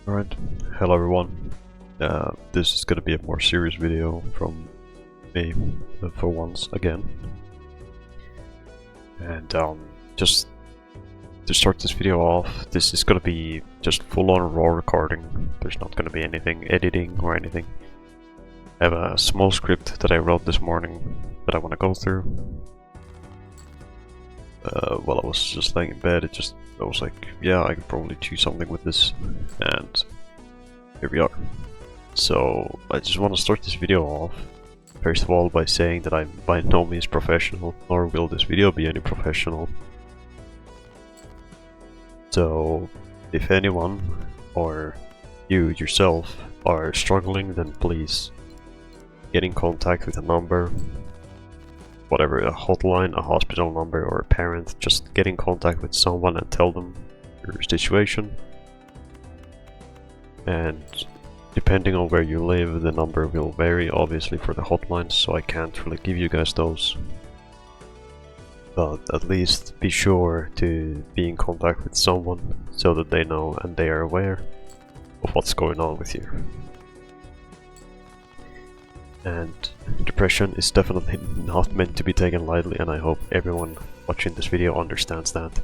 Alright, hello everyone. This is gonna be a more serious video from me for once again. And just to start this video off, this is gonna be just full-on raw recording. There's not gonna be anything editing or anything. I have a small script that I wrote this morning that I want to go through. While I was just laying in bed, I was like, yeah, I could probably do something with this, and here we are. So I just want to start this video off, first of all, by saying that I'm by no means professional, nor will this video be any professional. So if anyone, or you yourself, are struggling, then please get in contact with a number, whatever, a hotline, a hospital number, or a parent. Just get in contact with someone and tell them your situation. And depending on where you live, the number will vary, obviously, for the hotlines, so I can't really give you guys those. But at least be sure to be in contact with someone so that they know and they are aware of what's going on with you. And depression is definitely not meant to be taken lightly, and I hope everyone watching this video understands that.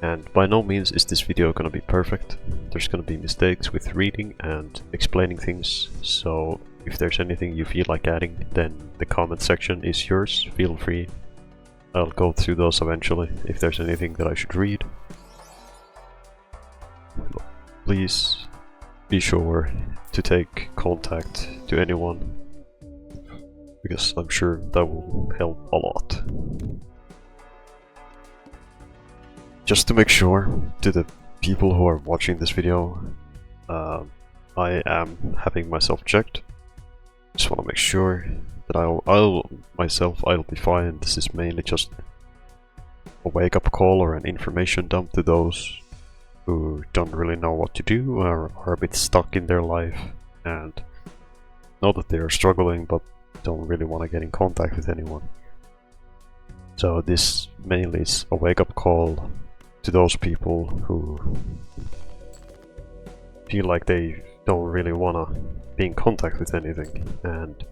And by no means is this video gonna be perfect. There's gonna be mistakes with reading and explaining things, so if there's anything you feel like adding, then the comment section is yours, feel free. I'll go through those eventually if there's anything that I should read. Please be sure to take contact to anyone, because I'm sure that will help a lot. Just to make sure, to the people who are watching this video, I am having myself checked. Just want to make sure that I'll be fine. This is mainly just a wake-up call or an information dump to those who don't really know what to do, or are a bit stuck in their life and know that they are struggling but don't really want to get in contact with anyone. So this mainly is a wake-up call to those people who feel like they don't really want to be in contact with anything and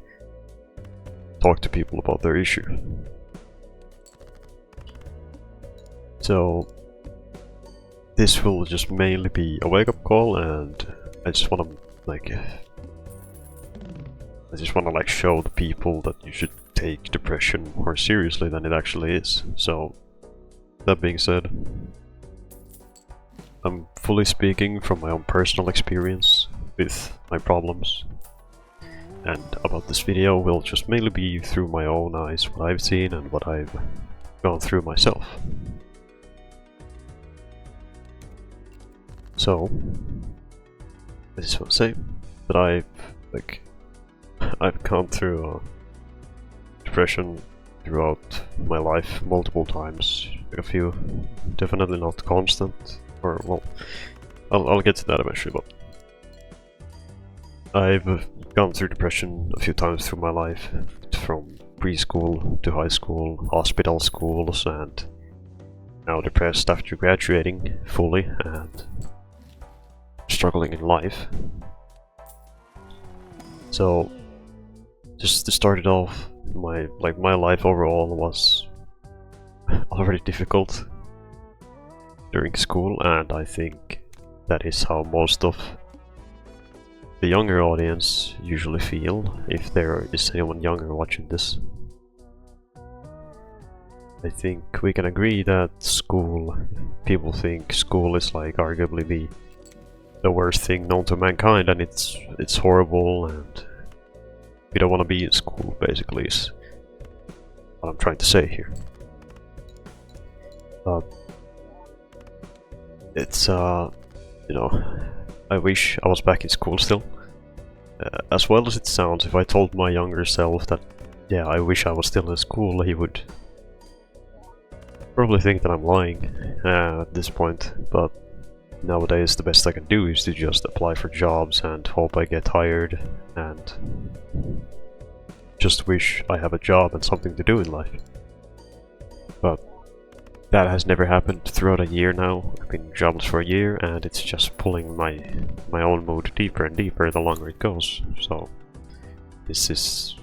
talk to people about their issue. So this will just mainly be a wake-up call, and I just want to show the people that you should take depression more seriously than it actually is. So that being said, I'm fully speaking from my own personal experience with my problems, and about this video will just mainly be through my own eyes, what I've seen and what I've gone through myself. So I just want to say that I've gone through depression throughout my life multiple times, a few, definitely not constant, or well, I'll get to that eventually, but I've gone through depression a few times through my life, from preschool to high school, hospital schools, and now depressed after graduating fully and struggling in life. So just to start it off, my life overall was already difficult during school, and I think that is how most of the younger audience usually feel, if there is anyone younger watching this. I think we can agree that people think school is like arguably the worst thing known to mankind, and it's horrible, and we don't want to be in school, basically, is what I'm trying to say here. It's you know, I wish I was back in school still. As well as it sounds, if I told my younger self that, yeah, I wish I was still in school, he would probably think that I'm lying at this point, but nowadays the best I can do is to just apply for jobs and hope I get hired, and just wish I have a job and something to do in life. But that has never happened throughout a year now. I've been jobless for a year, and it's just pulling my own mood deeper and deeper the longer it goes. So this is,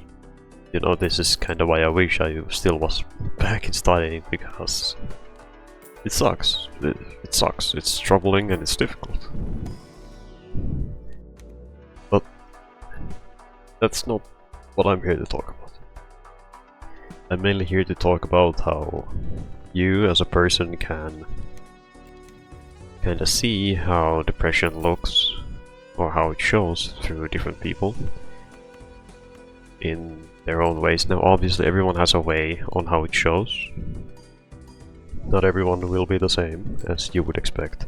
you know, this is kind of why I wish I still was back in studying, because it sucks. It sucks. It's troubling and it's difficult. But that's not what I'm here to talk about. I'm mainly here to talk about how you as a person can kind of see how depression looks, or how it shows through different people in their own ways. Now obviously everyone has a way on how it shows. Not everyone will be the same as you would expect,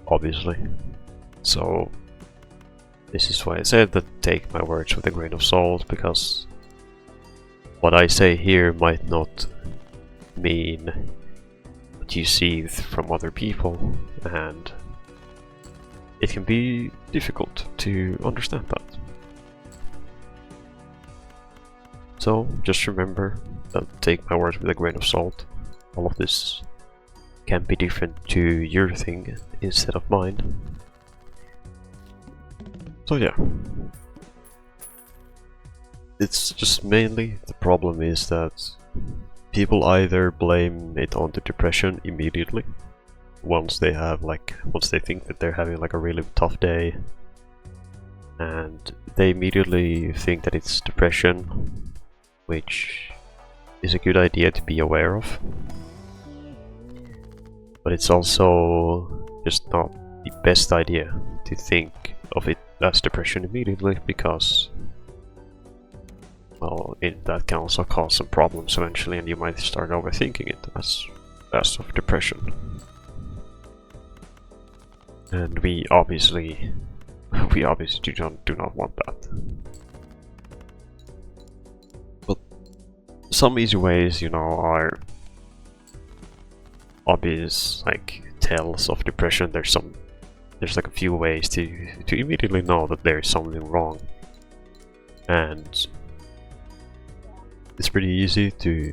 obviously. So this is why I said that take my words with a grain of salt, because what I say here might not mean what you see from other people, and it can be difficult to understand that. So just remember that take my words with a grain of salt. All of this can be different to your thing instead of mine. So yeah. It's just mainly the problem is that people either blame it on the depression immediately once they think that they're having like a really tough day, and they immediately think that it's depression, which is a good idea to be aware of. But it's also just not the best idea to think of it as depression immediately, because well, that can also cause some problems eventually, and you might start overthinking it as of depression. And we obviously do not want that. But some easy ways, you know, are obvious, like tells of depression. There's like a few ways to immediately know that there is something wrong, and it's pretty easy to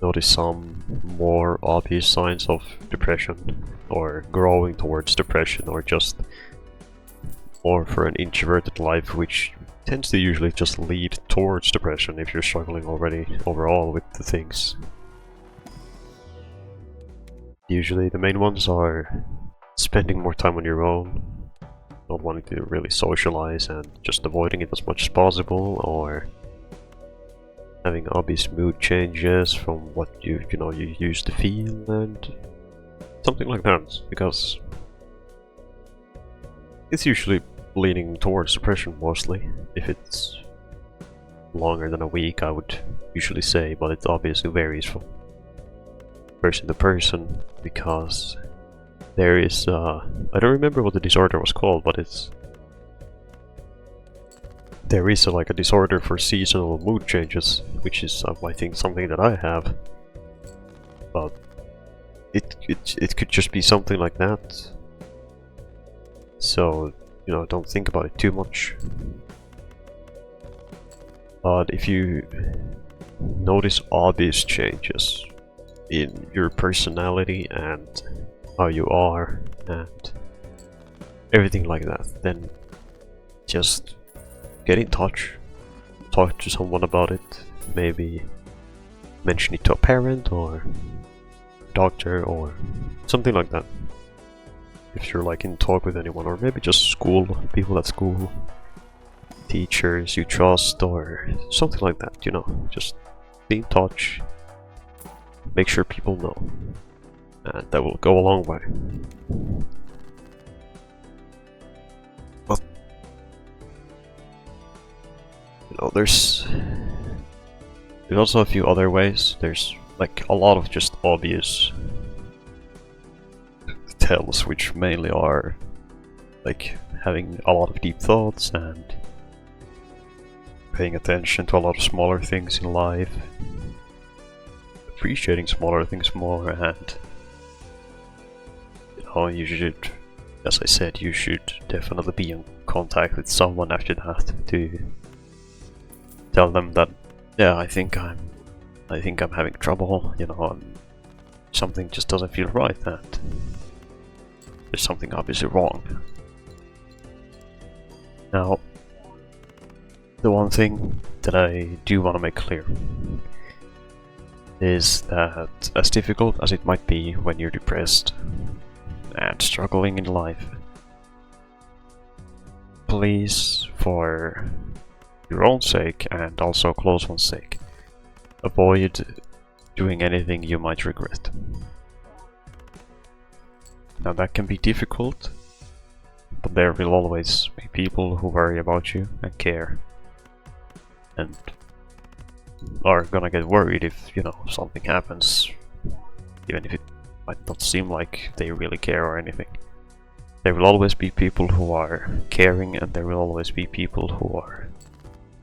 notice some more obvious signs of depression, or growing towards depression, or just more for an introverted life, which tends to usually just lead towards depression if you're struggling already overall with the things. Usually the main ones are spending more time on your own, not wanting to really socialize and just avoiding it as much as possible, or having obvious mood changes from what you used to feel, and something like that, because it's usually leaning towards depression mostly. If it's longer than a week, I would usually say, but it obviously varies from person to person, because there is I don't remember what the disorder was called, but there is like a disorder for seasonal mood changes, which is I think something that I have, but it could just be something like that. So, you know, don't think about it too much. But if you notice obvious changes in your personality and how you are and everything like that, then just get in touch, talk to someone about it, maybe mention it to a parent or doctor or something like that, if you're like in talk with anyone, or maybe just people at school, teachers you trust, or something like that, you know. Just be in touch, make sure people know, and that will go a long way. But you know, there's also a few other ways. There's like a lot of just obvious tells, which mainly are like having a lot of deep thoughts and paying attention to a lot of smaller things in life, appreciating smaller things more, and you know, you should, as I said, you should definitely be in contact with someone after that to tell them that, yeah, I think I'm having trouble, you know, something just doesn't feel right, that there's something obviously wrong. Now, the one thing that I do want to make clear is that as difficult as it might be when you're depressed and struggling in life, please, for your own sake and also close one's sake, avoid doing anything you might regret. Now that can be difficult, but there will always be people who worry about you and care, and are gonna get worried if, you know, something happens, even if it might not seem like they really care or anything. There will always be people who are caring, and there will always be people who are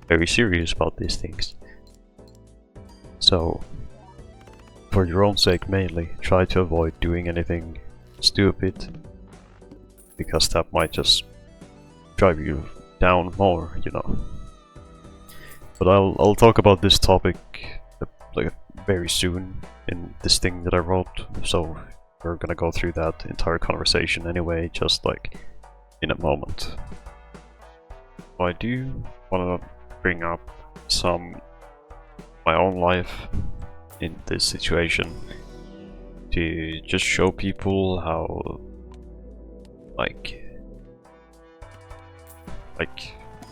very serious about these things. So, for your own sake mainly, try to avoid doing anything stupid, because that might just drive you down more, you know. But I'll talk about this topic like very soon in this thing that I wrote, so we're gonna go through that entire conversation anyway, just like in a moment. I do want to bring up some my own life in this situation to just show people how like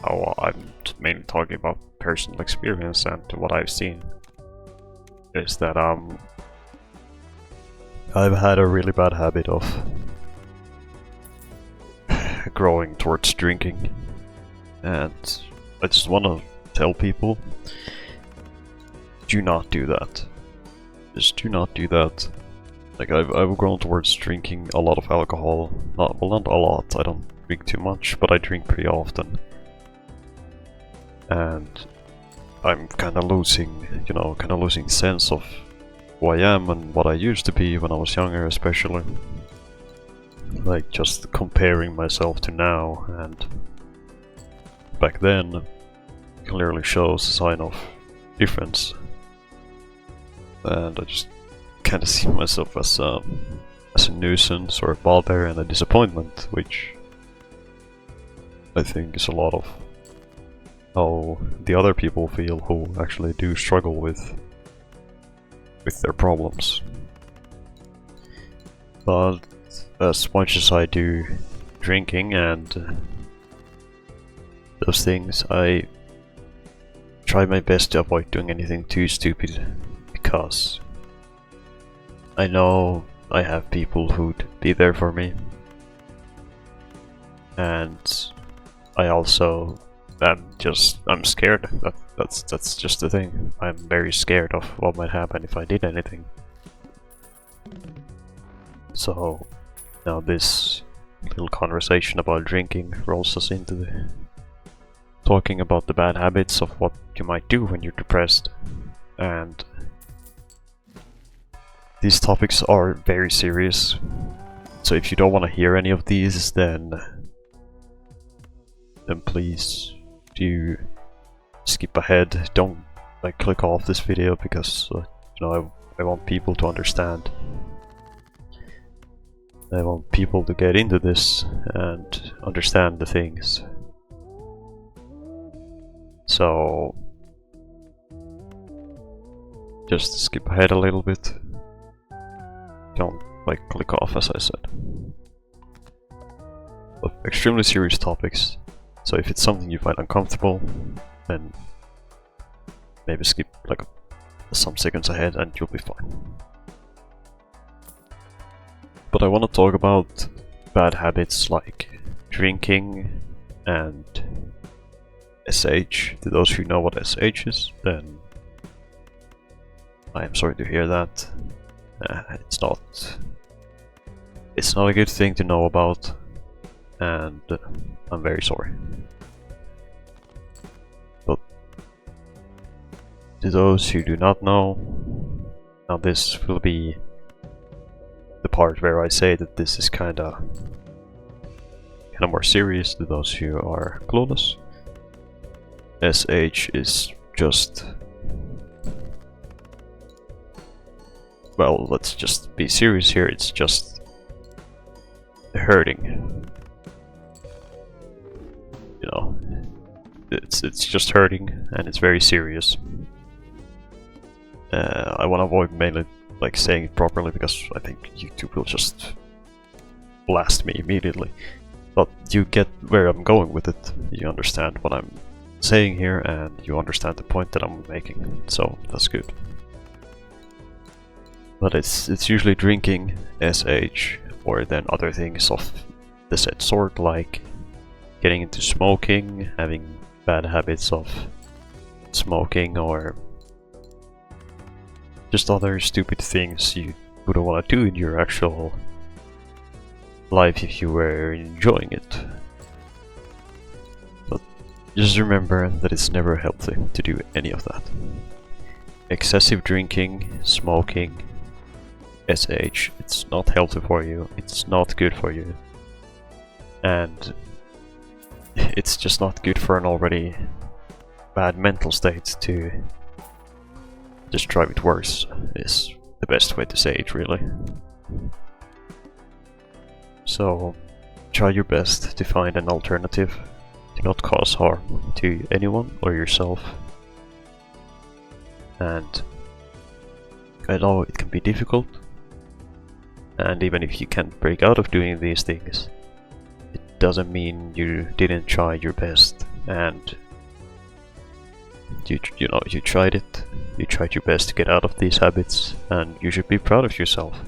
how I'm mainly talking about personal experience, and what I've seen is that I've had a really bad habit of growing towards drinking, and I just want to tell people, do not do that. Just do not do that. Like, I've grown towards drinking a lot of alcohol. Not a lot, I don't drink too much, but I drink pretty often. And I'm kinda losing, you know, losing sense of who I am and what I used to be when I was younger, especially. Like, just comparing myself to now and back then clearly shows a sign of difference. And I just kinda see myself as a nuisance or a bother and a disappointment, which I think is a lot of how the other people feel who actually do struggle with their problems. But as much as I do drinking and those things, I try my best to avoid doing anything too stupid, because I know I have people who'd be there for me, and I also I'm scared. That's just the thing. I'm very scared of what might happen if I did anything. So now this little conversation about drinking rolls us into the talking about the bad habits of what you might do when you're depressed. And these topics are very serious, so if you don't want to hear any of these, then please do skip ahead. Don't like click off this video, because you know, I want people to understand. I want people to get into this and understand the things. So just skip ahead a little bit. Don't like click off, as I said. But extremely serious topics. So if it's something you find uncomfortable, then maybe skip like some seconds ahead and you'll be fine. But I want to talk about bad habits like drinking and SH. To those who know what SH is, then I am sorry to hear that. It's not a good thing to know about, and I'm very sorry. But to those who do not know, now this will be the part where I say that this is kinda more serious to those who are clueless. SH is just well, let's just be serious here, it's just hurting. You know, it's just hurting, and it's very serious. I want to avoid mainly like saying it properly because I think YouTube will just blast me immediately. But you get where I'm going with it. You understand what I'm saying here, and you understand the point that I'm making. So that's good. But it's usually drinking, SH, or then other things of the said sort, like getting into smoking, having bad habits of smoking, or just other stupid things you wouldn't want to do in your actual life if you were enjoying it. But just remember that it's never healthy to do any of that. Excessive drinking, smoking, SH, it's not healthy for you, it's not good for you, and it's just not good for an already bad mental state to just drive it worse, is the best way to say it, really. So try your best to find an alternative, to not cause harm to anyone or yourself. And I know it can be difficult, and even if you can't break out of doing these things, it doesn't mean you didn't try your best, and you know, you tried it, you tried your best to get out of these habits, and you should be proud of yourself.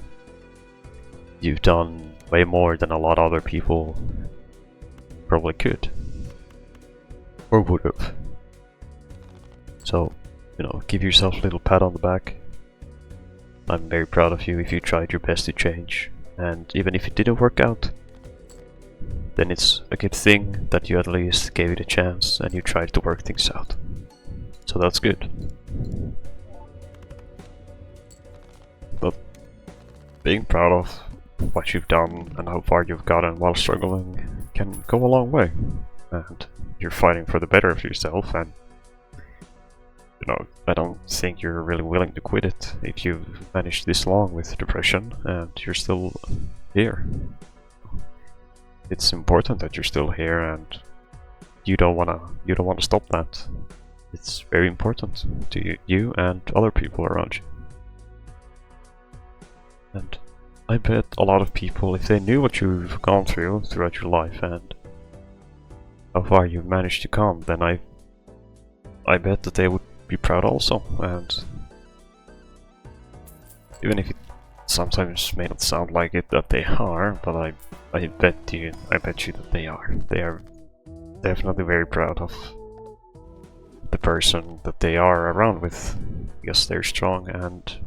You've done way more than a lot of other people probably could, or would have. So, you know, give yourself a little pat on the back. I'm very proud of you if you tried your best to change, and even if it didn't work out, then it's a good thing that you at least gave it a chance and you tried to work things out. So that's good. But being proud of what you've done and how far you've gotten while struggling can go a long way, and you're fighting for the better of yourself, and you know, I don't think you're really willing to quit it if you've managed this long with depression and you're still here. It's important that you're still here, and you don't wanna stop that. It's very important to you and other people around you. And I bet a lot of people, if they knew what you've gone through throughout your life and how far you've managed to come, then I bet that they would be proud also. And even if it sometimes may not sound like it that they are, but I bet you that they are. They are definitely very proud of the person that they are around with, because they're strong and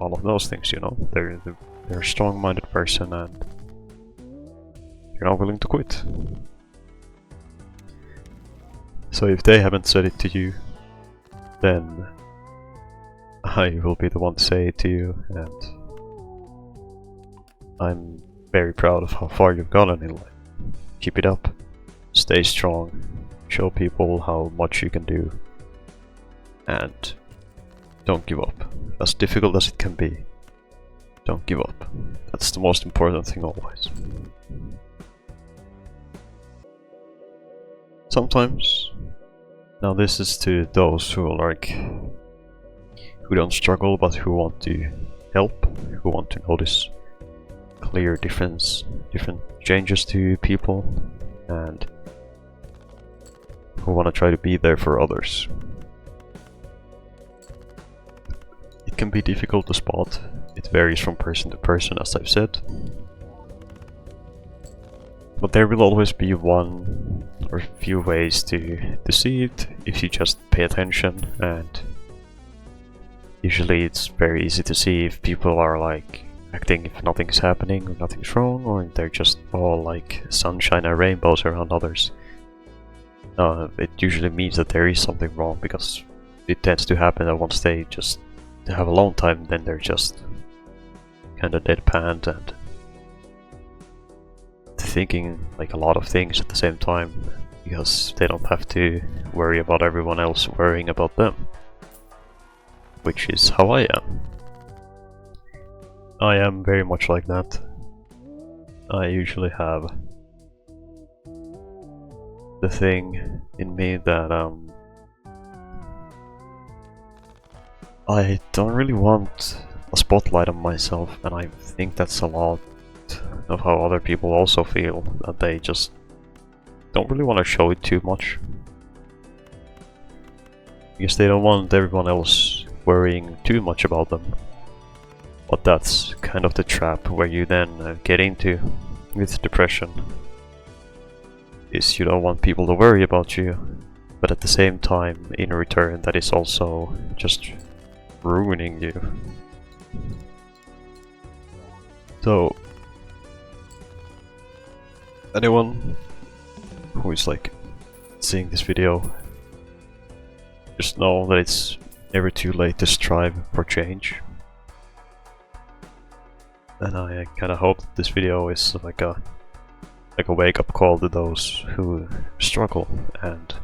all of those things, you know. They're a strong-minded person, and you're not willing to quit. So if they haven't said it to you, then I will be the one to say it to you, and I'm very proud of how far you've gotten in life. Keep it up, stay strong, show people how much you can do, and don't give up. As difficult as it can be, don't give up. That's the most important thing always. Sometimes, now this is to those who are who don't struggle but who want to help, who want to notice clear different changes to people, and who want to try to be there for others. It can be difficult to spot. It varies from person to person, as I've said. But there will always be one or a few ways to see it if you just pay attention, and usually it's very easy to see if people are like acting if nothing's happening or nothing's wrong, or they're just all like sunshine and rainbows around others. It usually means that there is something wrong, because it tends to happen that once they just have alone time, then they're just kinda deadpanned and thinking like a lot of things at the same time, because they don't have to worry about everyone else worrying about them, which is how I am. I am very much like that. I usually have the thing in me that I don't really want a spotlight on myself, and I think that's a lot of how other people also feel, that they just don't really want to show it too much. Because they don't want everyone else worrying too much about them. But that's kind of the trap where you then get into with depression. Is you don't want people to worry about you, but at the same time, in return, that is also just ruining you. So, anyone who is like seeing this video, just know that it's never too late to strive for change. And I kinda hope that this video is like a wake-up call to those who struggle, and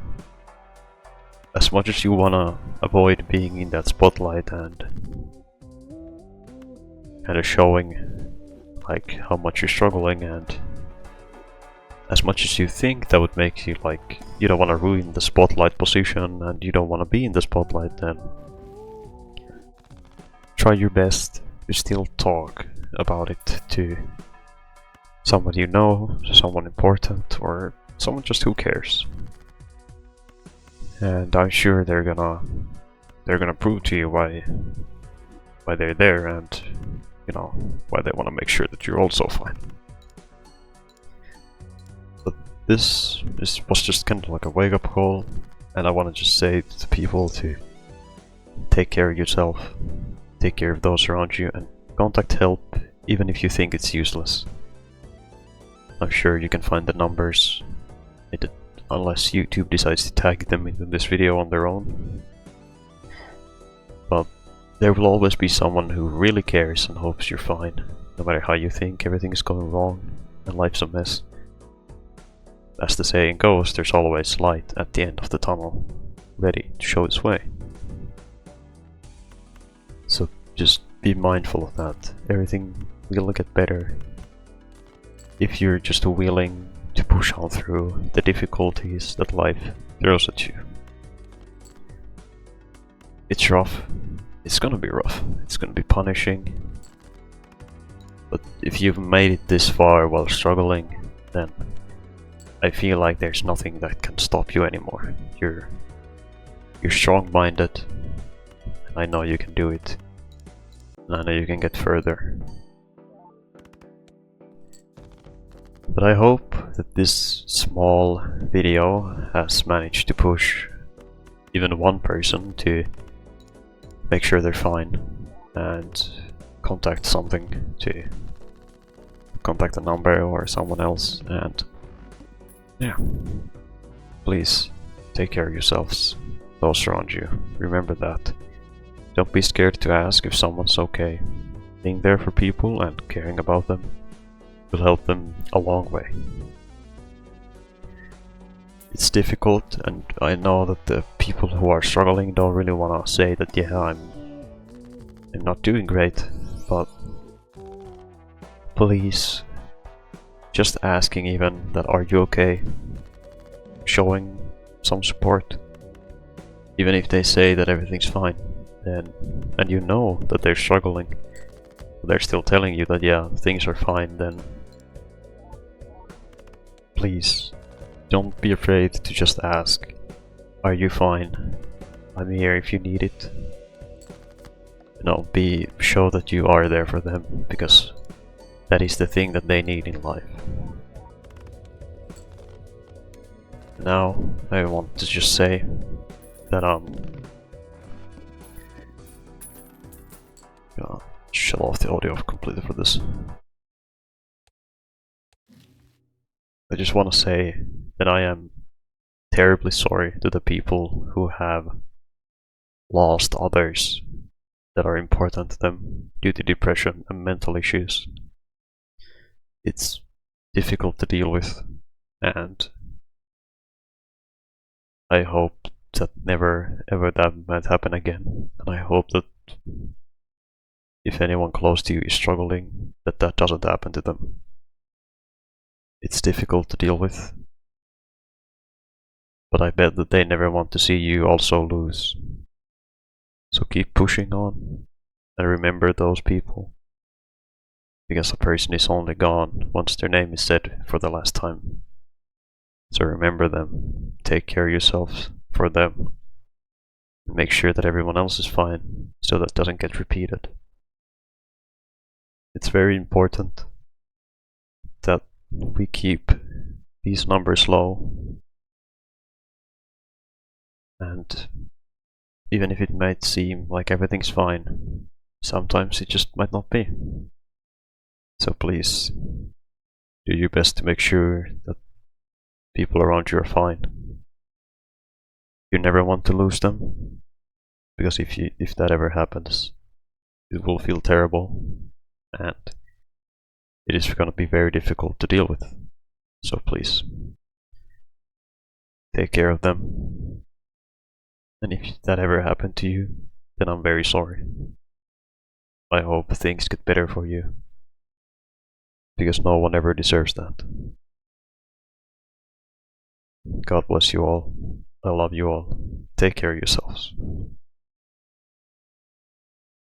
as much as you wanna avoid being in that spotlight and kinda showing like how much you're struggling, and as much as you think that would make you like you don't wanna ruin the spotlight position and you don't wanna be in the spotlight, then try your best to still talk about it to someone you know, someone important, or someone just who cares. And I'm sure they're gonna prove to you why they're there, and you know why they want to make sure that you're also fine. But this was just kind of like a wake-up call, and I want to just say to people to take care of yourself, take care of those around you, and contact help even if you think it's useless. I'm sure you can find the numbers, unless YouTube decides to tag them into this video on their own. But there will always be someone who really cares and hopes you're fine, no matter how you think everything is going wrong and life's a mess. As the saying goes, there's always light at the end of the tunnel, ready to show its way. So just be mindful of that. Everything will get better if you're just willing to push on through the difficulties that life throws at you. It's rough. It's gonna be rough. It's gonna be punishing. But if you've made it this far while struggling, then I feel like there's nothing that can stop you anymore. You're strong-minded, and I know you can do it. And I know you can get further. But I hope that this small video has managed to push even one person to make sure they're fine and contact something, to contact a number or someone else. And yeah, please take care of yourselves, those around you. Remember that. Don't be scared to ask if someone's okay. Being there for people and caring about them will help them a long way. It's difficult, and I know that the people who are struggling don't really want to say that, yeah, I'm not doing great, but please, just asking even that are you okay, showing some support, even if they say that everything's fine, and you know that they're struggling, they're still telling you that yeah, things are fine, then please don't be afraid to just ask, are you fine? I'm here if you need it. You know, show that you are there for them, because that is the thing that they need in life. Now I want to just say that shut off the audio completely for this. I just want to say that I am terribly sorry to the people who have lost others that are important to them due to depression and mental issues. It's difficult to deal with, and I hope that never ever that might happen again, and I hope that if anyone close to you is struggling, that doesn't happen to them. It's difficult to deal with, but I bet that they never want to see you also lose. So keep pushing on, and remember those people, because a person is only gone once their name is said for the last time. So remember them, take care of yourselves for them, and make sure that everyone else is fine, so that doesn't get repeated. It's very important that we keep these numbers low, and even if it might seem like everything's fine, sometimes it just might not be. So please, do your best to make sure that people around you are fine. You never want to lose them, because if that ever happens, it will feel terrible, and it is going to be very difficult to deal with. So please, take care of them. And if that ever happened to you, then I'm very sorry. I hope things get better for you, because no one ever deserves that. God bless you all. I love you all. Take care of yourselves.